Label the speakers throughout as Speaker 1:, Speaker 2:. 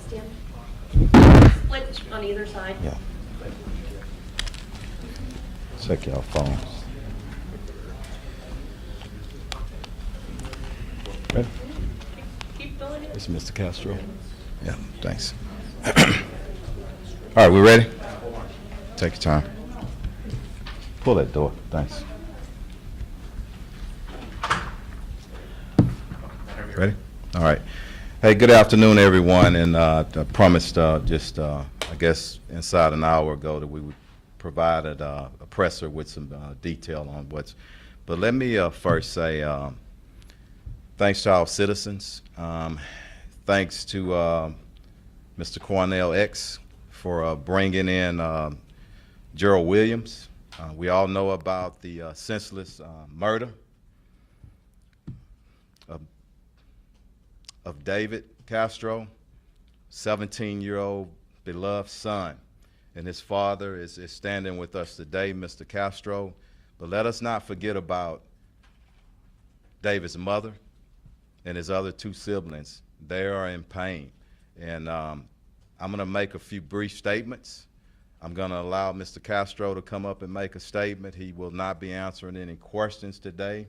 Speaker 1: Stand. Split on either side.
Speaker 2: Yeah. Check y'all phones. Ready?
Speaker 1: Keep filling it.
Speaker 2: It's Mr. Castro. Yeah, thanks. All right, we ready? Take your time. Pull that door. Thanks. Ready? All right. Hey, good afternoon, everyone. And I promised I guess, inside an hour ago that we would provide a presser with some detail on what's. But let me first say thanks to our citizens. Thanks to Mr. Cornell X for bringing in Gerald Williams. We all know about the senseless murder of David Castro, 17-year-old beloved son. And his father is standing with us today, Mr. Castro. But let us not forget about David's mother and his other two siblings. They are in pain. And I'm going to make a few brief statements. I'm going to allow Mr. Castro to come up and make a statement. He will not be answering any questions today.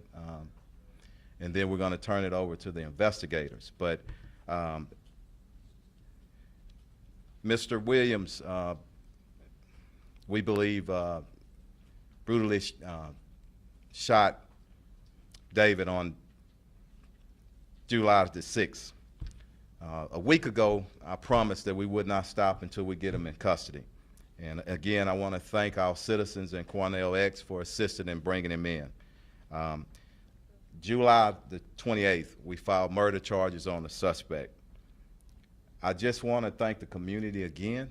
Speaker 2: And then we're going to turn it over to the investigators. But Mr. Williams, we believe, brutally shot David on July the 6th. A week ago, I promised that we would not stop until we get him in custody. And again, I want to thank our citizens and Cornell X for assisting in bringing him in. July the 28th, we filed murder charges on the suspect. I just want to thank the community again.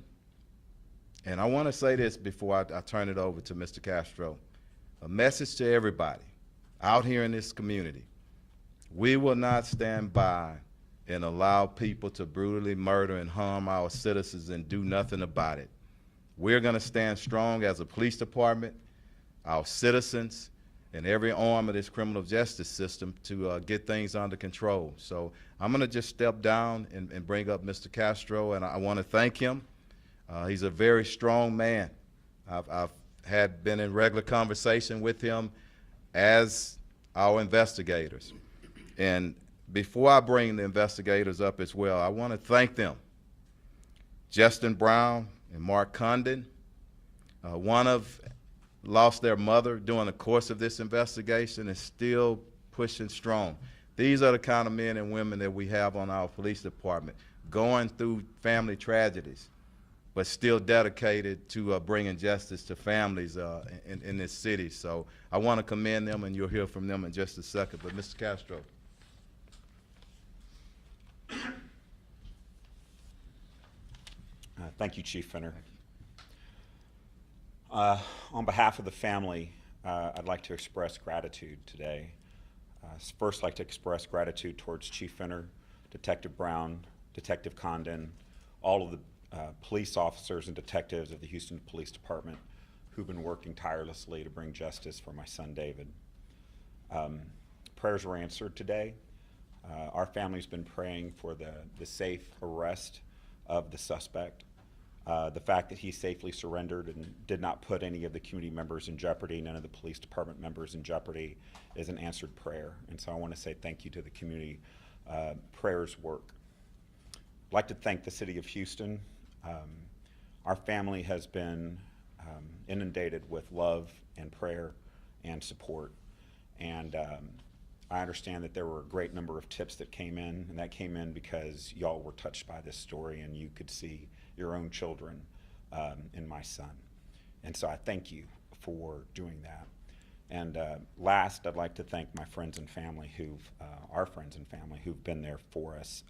Speaker 2: And I want to say this before I turn it over to Mr. Castro. A message to everybody out here in this community. We will not stand by and allow people to brutally murder and harm our citizens and do nothing about it. We're going to stand strong as a police department, our citizens, and every arm of this criminal justice system to get things under control. So I'm going to just step down and bring up Mr. Castro, and I want to thank him. He's a very strong man. I've been in regular conversation with him as our investigators. And before I bring the investigators up as well, I want to thank them. Justin Brown and Mark Condon, lost their mother during the course of this investigation and still pushing strong. These are the kind of men and women that we have on our police department, going through family tragedies, but still dedicated to bringing justice to families in this city. So I want to commend them, and you'll hear from them in just a second. But Mr. Castro.
Speaker 3: Thank you, Chief Finner. On behalf of the family, I'd like to express gratitude today. First, I'd like to express gratitude towards Chief Finner, Detective Brown, Detective Condon, all of the police officers and detectives of the Houston Police Department who've been working tirelessly to bring justice for my son, David. Prayers were answered today. Our family's been praying for the safe arrest of the suspect. The fact that he safely surrendered and did not put any of the community members in jeopardy, none of the police department members in jeopardy, is an answered prayer. And so I want to say thank you to the community. Prayers work. I'd like to thank the city of Houston. Our family has been inundated with love and prayer and support. And I understand that there were a great number of tips that came in, and that came in because y'all were touched by this story and you could see your own children in my son. And so I thank you for doing that. And last, I'd like to thank my friends and family our friends and family who've been there for us.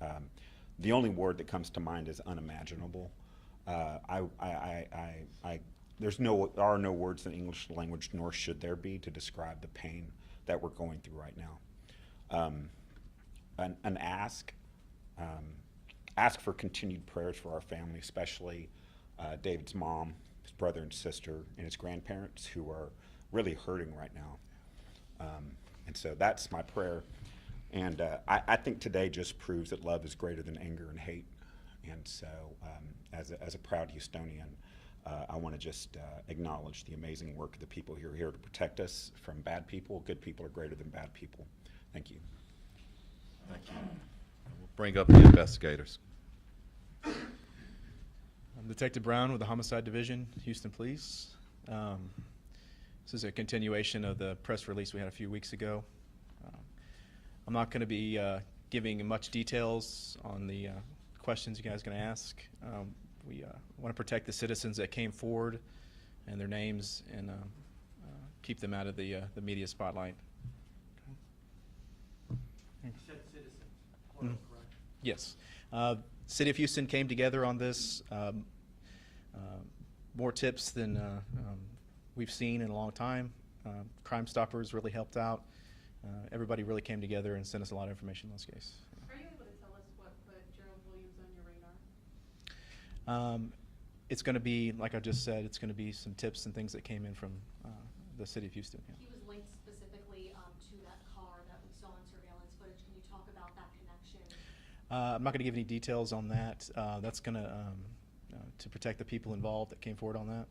Speaker 3: The only word that comes to mind is unimaginable. There are no words in the English language, nor should there be, to describe the pain that we're going through right now. Ask for continued prayers for our family, especially David's mom, his brother and sister, and his grandparents who are really hurting right now. And so that's my prayer. And I think today just proves that love is greater than anger and hate. And so, as a proud Houstonian, I want to just acknowledge the amazing work of the people who are here to protect us from bad people. Good people are greater than bad people. Thank you.
Speaker 2: Thank you. We'll bring up the investigators.
Speaker 4: I'm Detective Brown with the Homicide Division, Houston Police. This is a continuation of the press release we had a few weeks ago. I'm not going to be giving much details on the questions you guys are going to ask. We want to protect the citizens that came forward and their names, and keep them out of the media spotlight.
Speaker 5: You said citizens, plural, correct?
Speaker 4: Yes. City of Houston came together on this. More tips than we've seen in a long time. Crime Stoppers really helped out. Everybody really came together and sent us a lot of information in this case.
Speaker 1: Are you able to tell us what put Gerald Williams on your radar?
Speaker 4: It's going to be, like I just said, it's going to be some tips and things that came in from the City of Houston. Yeah.
Speaker 6: He was linked specifically to that car that we saw in surveillance footage. Can you talk about that connection?
Speaker 4: I'm not going to give any details on that. That's going to protect the people involved that came forward on that.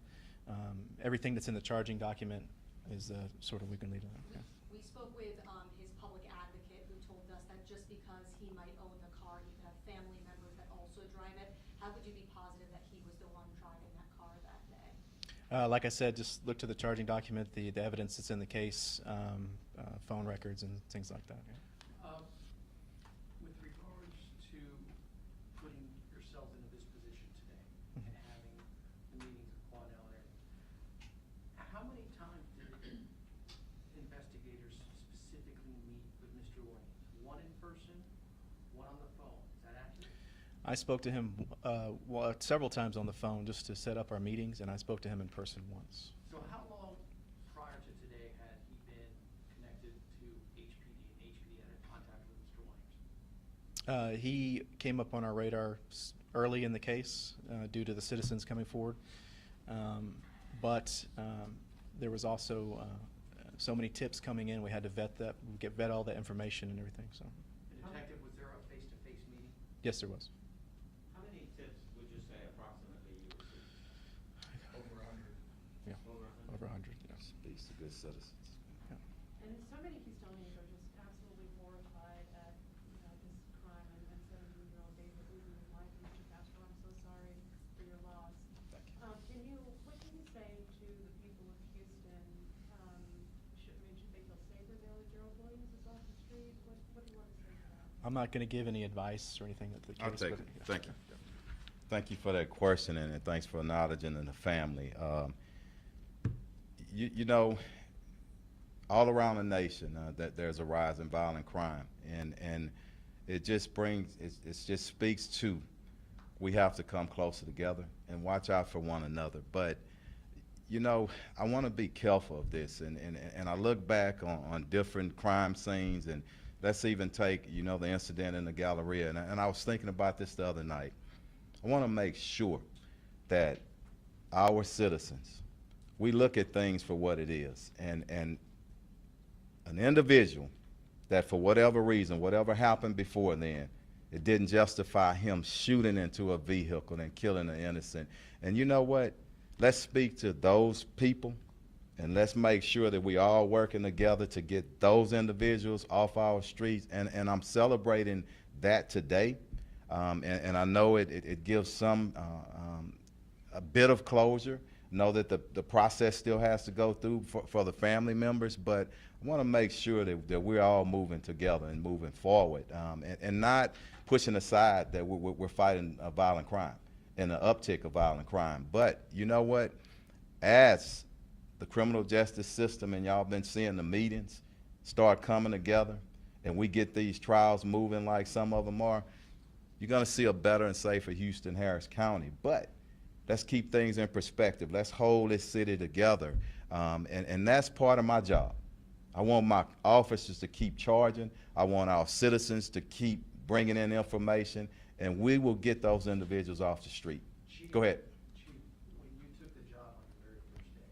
Speaker 4: Everything that's in the charging document is sort of, we can leave it at that.
Speaker 6: We spoke with his public advocate, who told us that just because he might own the car, he could have family members that also drive it. How could you be positive that he was the one driving that car that day?
Speaker 4: Like I said, just look to the charging document, the evidence that's in the case, phone records and things like that. Yeah.
Speaker 5: With regards to putting yourselves into this position today and having the meetings with Quanell and everything, how many times did investigators specifically meet with Mr. Williams? One in person, one on the phone, is that accurate?
Speaker 4: I spoke to him several times on the phone just to set up our meetings, and I spoke to him in person once.
Speaker 5: So how long prior to today had he been connected to HPD and HPD had contact with Mr. Williams?
Speaker 4: He came up on our radar early in the case due to the citizens coming forward, but there was also so many tips coming in. We had to vet all that information and everything. So,
Speaker 5: Detective, was there a face-to-face meeting?
Speaker 4: yes, there was.
Speaker 7: How many tips would you say approximately you received?
Speaker 5: Over 100.
Speaker 4: Yeah, over 100. Yeah.
Speaker 2: Speaks to good citizens.
Speaker 1: And so many Houstonians are just absolutely horrified at, this crime and 17-year-old David losing his life. And Mr. Castro, I'm so sorry for your loss.
Speaker 2: Thank you.
Speaker 1: What can you say to the people of Houston? Should they feel safer now that Gerald Williams is off the street? What do you want to say to that?
Speaker 4: I'm not going to give any advice or anything that the case.
Speaker 2: I'll take it.
Speaker 4: but-
Speaker 2: Thank you. Thank you for that question, and thanks for acknowledging the family. You know, all around the nation, that there's a rise in violent crime, and it just speaks to, we have to come closer together and watch out for one another. But I want to be careful of this, and I look back on different crime scenes, and let's even take the incident in the Galleria, and I was thinking about this the other night. I want to make sure that our citizens, we look at things for what it is, and an individual that for whatever reason, whatever happened before then, it didn't justify him shooting into a vehicle and killing an innocent. And you know what? Let's speak to those people, and let's make sure that we all working together to get those individuals off our streets. And I'm celebrating that today. And I know it gives some a bit of closure. Know that the process still has to go through for the family members, but I want to make sure that we're all moving together and moving forward, and not pushing aside that we're fighting a violent crime and an uptick of violent crime. But you know what? As the criminal justice system, and y'all been seeing the meetings start coming together, and we get these trials moving like some of them are, you're going to see a better and safer Houston, Harris County. But let's keep things in perspective. Let's hold this city together. And that's part of my job. I want my officers to keep charging. I want our citizens to keep bringing in information, and we will get those individuals off the street.
Speaker 5: Chief,
Speaker 2: Go ahead.
Speaker 5: Chief, when you took the job on the very first day,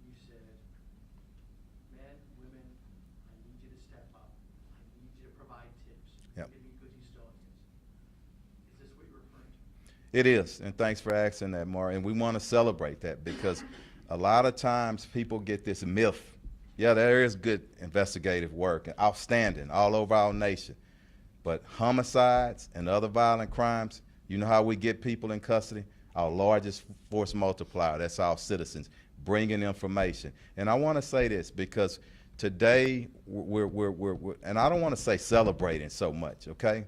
Speaker 5: you said, men, women, I need you to step up. I need you to provide tips.
Speaker 2: Yep.
Speaker 5: Give me good Houstonians. Is this what you're referring to?
Speaker 2: It is, and thanks for asking that, Maury. And we want to celebrate that because a lot of times people get this myth. Yeah, there is good investigative work, outstanding, all over our nation. But homicides and other violent crimes, you know how we get people in custody? Our largest force multiplier, that's our citizens, bringing information. And I want to say this because today we're and I don't want to say celebrating so much, okay?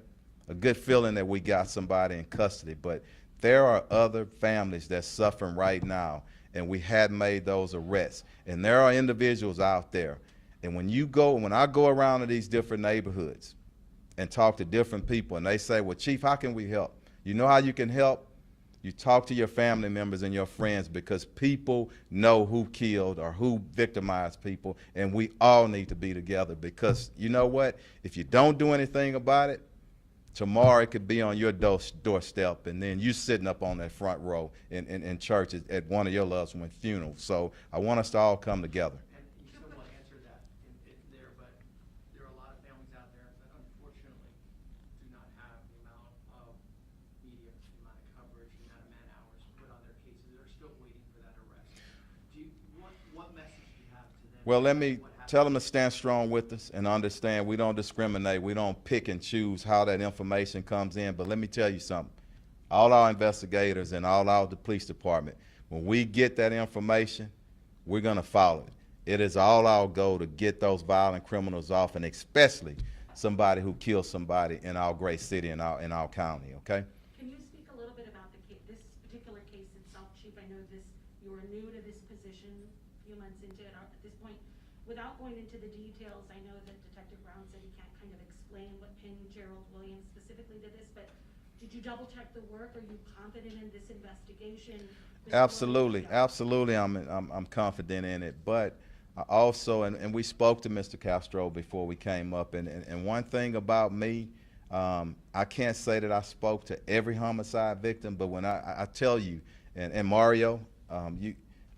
Speaker 2: A good feeling that we got somebody in custody, but there are other families that's suffering right now, and we hadn't made those arrests. And there are individuals out there, and when I go around to these different neighborhoods and talk to different people, and they say, well, Chief, how can we help? You know how you can help? You talk to your family members and your friends, because people know who killed or who victimized people, and we all need to be together, because you know what? If you don't do anything about it, tomorrow it could be on your doorstep, and then you sitting up on that front row in church at one of your loved one's funerals. So I want us to all come together.
Speaker 5: And you somewhat answered that in there, but there are a lot of families out there that unfortunately do not have the amount of media, the amount of coverage, the amount of man hours put on their cases. They're still waiting for that arrest. What message do you have to them?
Speaker 2: Well, let me
Speaker 5: What
Speaker 2: tell them
Speaker 5: happened?
Speaker 2: to stand strong with us and understand we don't discriminate. We don't pick and choose how that information comes in. But let me tell you something. All our investigators and the police department, when we get that information, we're going to follow it. It is all our goal to get those violent criminals off, and especially somebody who killed somebody in our great city and our county, okay?
Speaker 8: Can you speak a little bit about this particular case itself, Chief? I know you were new to this position a few months into it at this point. Without going into the details, I know that Detective Brown said he can't kind of explain what pinned Gerald Williams specifically to this, but did you double check the work? Are you confident in this investigation?
Speaker 2: Absolutely, absolutely. I'm confident in it, but I also, and we spoke to Mr. Castro before we came up, and one thing about me, I can't say that I spoke to every homicide victim, but when I tell you, and Mario,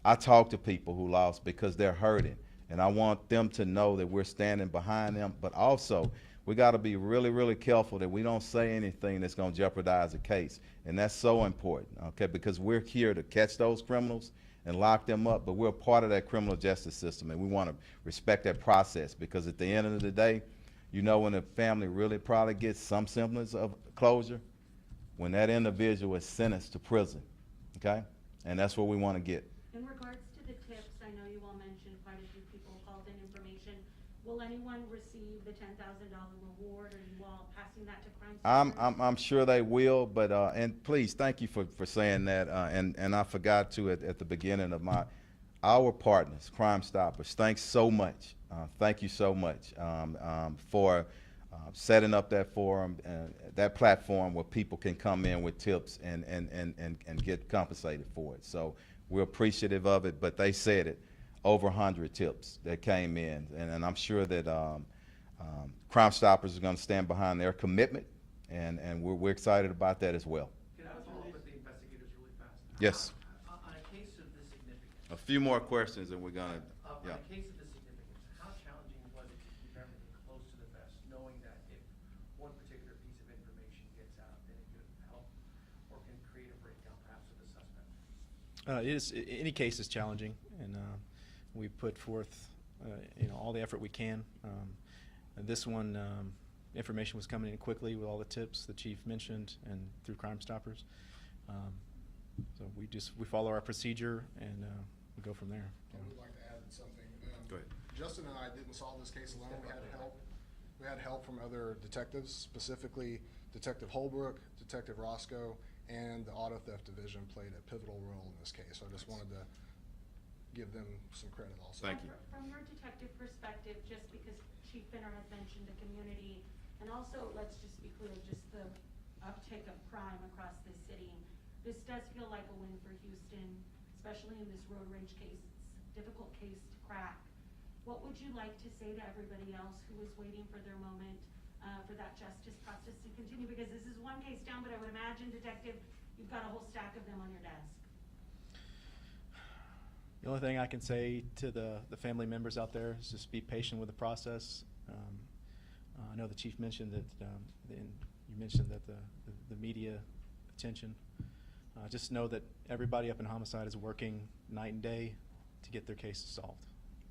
Speaker 2: I talk to people who lost because they're hurting, and I want them to know that we're standing behind them, but also we got to be really, really careful that we don't say anything that's going to jeopardize the case. And that's so important, okay, because we're here to catch those criminals and lock them up, but we're part of that criminal justice system, and we want to respect that process, because at the end of the day, you know, when a family really probably gets some semblance of closure, when that individual is sentenced to prison, okay? And that's what we want to get.
Speaker 8: In regards to the tips, I know you all mentioned quite a few people called in information. Will anyone receive the $10,000 reward? Are you all passing that to Crime Stoppers?
Speaker 2: I'm sure they will, but and please, thank you for saying that. And I forgot to at the beginning of our partners, Crime Stoppers. Thanks so much. Thank you so much for setting up that forum, that platform where people can come in with tips and get compensated for it. So we're appreciative of it. But they said it. Over 100 tips that came in, and I'm sure that Crime Stoppers is going to stand behind their commitment, and we're excited about that as well.
Speaker 5: Can I follow up with the investigators really fast?
Speaker 2: Yes.
Speaker 5: On a case of this significance.
Speaker 2: A few more questions, and we're going to,
Speaker 5: On
Speaker 2: yeah.
Speaker 5: a case of this significance, how challenging was it to keep everything close to the vest, knowing that if one particular piece of information gets out, then it could help or can create a breakdown perhaps of the suspect?
Speaker 4: Any case is challenging, and we put forth all the effort we can. This one, information was coming in quickly with all the tips the chief mentioned and through Crime Stoppers. So we follow our procedure, and we go from there.
Speaker 9: I would like to add something.
Speaker 2: Go ahead.
Speaker 9: Justin and I didn't solve this case alone. We had help. We had help from other detectives, specifically Detective Holbrook, Detective Roscoe, and the Auto Theft Division played a pivotal role in this case. So I just wanted to give them some credit also.
Speaker 2: Thank you.
Speaker 8: From your detective perspective, just because Chief Finner had mentioned the community, and also, let's just be clear, just the uptick of crime across this city, this does feel like a win for Houston, especially in this road rage case. It's a difficult case to crack. What would you like to say to everybody else who is waiting for their moment, for that justice process to continue? Because this is one case down, but I would imagine, Detective, you've got a whole stack of them on your desk.
Speaker 4: The only thing I can say to the family members out there is just be patient with the process. I know the chief mentioned that, and you mentioned that the media attention Just know that everybody up in homicide is working night and day to get their cases solved.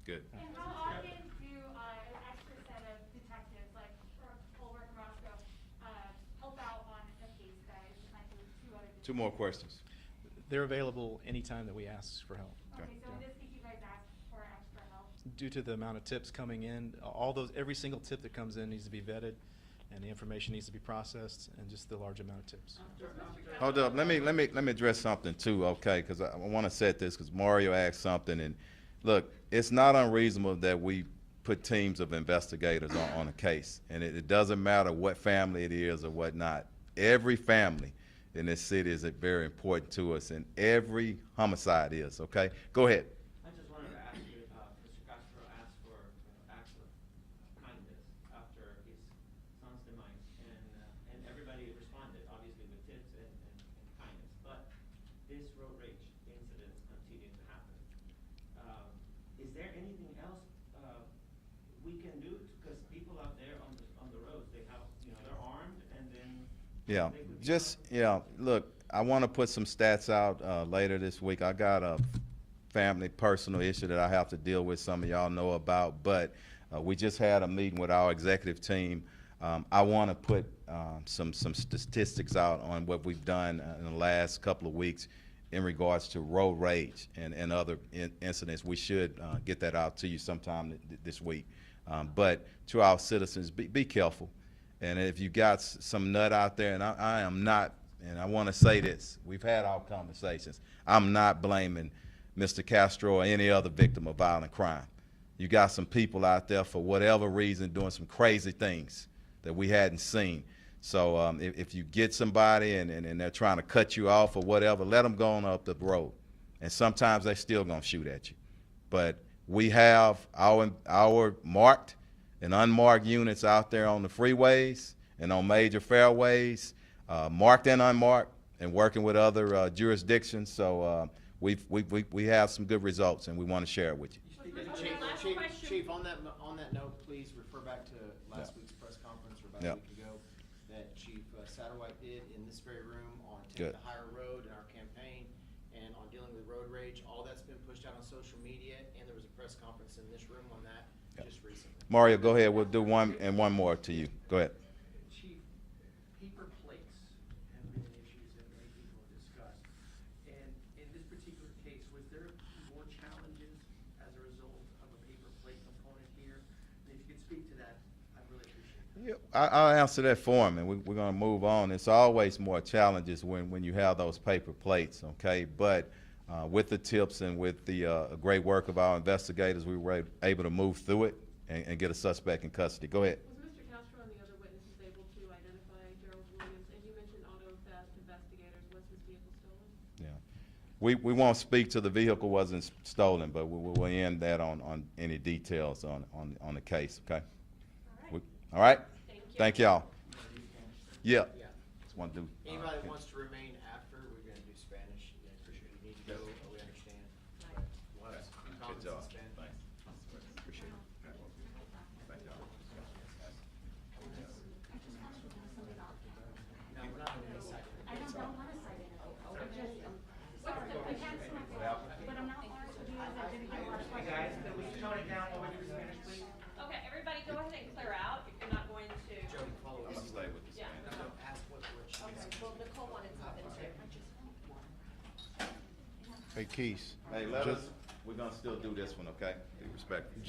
Speaker 2: Good.
Speaker 10: And how often do an extra set of detectives, like Holbrook and Roscoe, help out on a case that is assigned to two other detectives?
Speaker 2: Two more questions.
Speaker 4: They're available anytime that we ask for help.
Speaker 10: Okay, so in
Speaker 4: Yeah.
Speaker 10: this case, you guys asked for extra help?
Speaker 4: Due to the amount of tips coming in, every single tip that comes in needs to be vetted, and the information needs to be processed, and just the large amount of tips.
Speaker 2: Hold up, let me address something too, okay, because I want to set this, because Mario asked something, and look, it's not unreasonable that we put teams of investigators on a case, and it doesn't matter what family it is or whatnot. Every family in this city is very important to us, and every homicide is, okay? Go ahead.
Speaker 7: I just wanted to ask you, Mr. Castro asked for acts of kindness after his son's demise, and everybody responded, obviously with tips and kindness, but this road rage incidents continue to happen. Is there anything else we can do? Because people out there on the roads, they have, they're armed, and then
Speaker 2: Yeah,
Speaker 7: they could be
Speaker 2: look, I want to put some stats out later this week. I got a family personal issue that I have to deal with, some of y'all know about, but we just had a meeting with our executive team. I want to put some statistics out on what we've done in the last couple of weeks in regards to road rage and other incidents. We should get that out to you sometime this week. But to our citizens, be careful. And if you got some nut out there, and I am not, and I want to say this, we've had our conversations, I'm not blaming Mr. Castro or any other victim of violent crime. You got some people out there for whatever reason doing some crazy things that we hadn't seen. So if you get somebody and they're trying to cut you off or whatever, let them go on up the road. And sometimes they're still going to shoot at you. But we have our marked and unmarked units out there on the freeways and on major fairways, marked and unmarked, and working with other jurisdictions. So we have some good results, and we want to share it with you.
Speaker 11: Chief, on that note, please refer back to last week's press conference, or about a week ago, that Chief Satterwhite did in this very room on Take the Higher Road in our campaign, and on dealing with road rage. All that's been pushed out on social media, and there was a press conference in this room on that just recently.
Speaker 2: Mario, go ahead. We'll do one more to you. Go ahead.
Speaker 5: Chief, paper plates have been an issue that many people have discussed. And in this particular case, was there more challenges as a result of a paper plate component here? And if you could speak to that, I'd really appreciate it.
Speaker 2: I'll answer that for him, and we're going to move on. It's always more challenges when you have those paper plates, okay? But with the tips and with the great work of our investigators, we were able to move through it and get a suspect in custody. Go ahead.
Speaker 1: Was Mr. Castro and the other witnesses able to identify Gerald Williams? And you mentioned auto theft investigators. Was his vehicle stolen?
Speaker 2: Yeah. We won't speak to the vehicle wasn't stolen, but we'll end that on any details on the case, okay? All right? Thank y'all. Yeah. Just want to do.
Speaker 11: Anybody that wants to remain after, we're gonna do Spanish. I appreciate it. You need to go, we understand. We'll have some comments in
Speaker 2: job.
Speaker 11: Spanish.
Speaker 2: Appreciate it. Thank y'all.
Speaker 11: No, we're not gonna decide.
Speaker 8: I don't want to cite it. We had some, but I'm not going to do as I didn't get a lot of
Speaker 5: Hey
Speaker 8: questions.
Speaker 5: guys, can we tone it down over to Spanish, please?
Speaker 12: Okay, everybody go ahead and clear out if you're not going to.
Speaker 11: Jody, follow
Speaker 2: I'm
Speaker 11: us.
Speaker 2: gonna stay with the
Speaker 12: Yeah.
Speaker 2: Spanish.
Speaker 11: No, ask what she
Speaker 12: Okay,
Speaker 11: needs.
Speaker 12: well, Nicole wanted something too.
Speaker 13: Hey, Keith.
Speaker 2: Hey, we're gonna still do this one, okay? Be respectful.